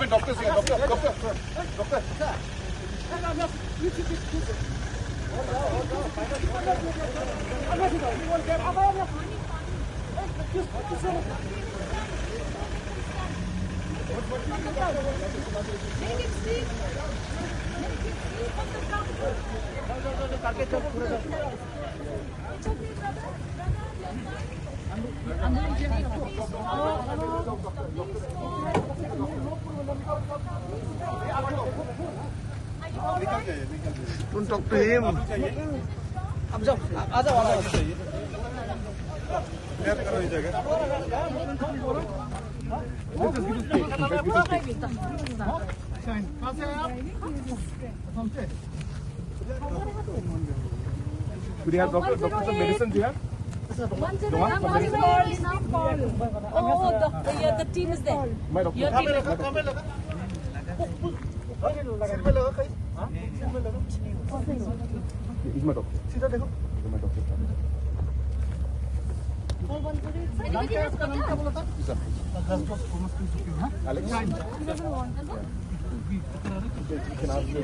Doctors here, doctor. Don't talk to him. अब जाओ, आ जाओ Do you have doctor some medicine? Do you have? Oh, doctor, the team is there. My doctor. Your team is there. He's my doctor. He's my doctor. Anybody has got Alex? He doesn't want. You can ask me.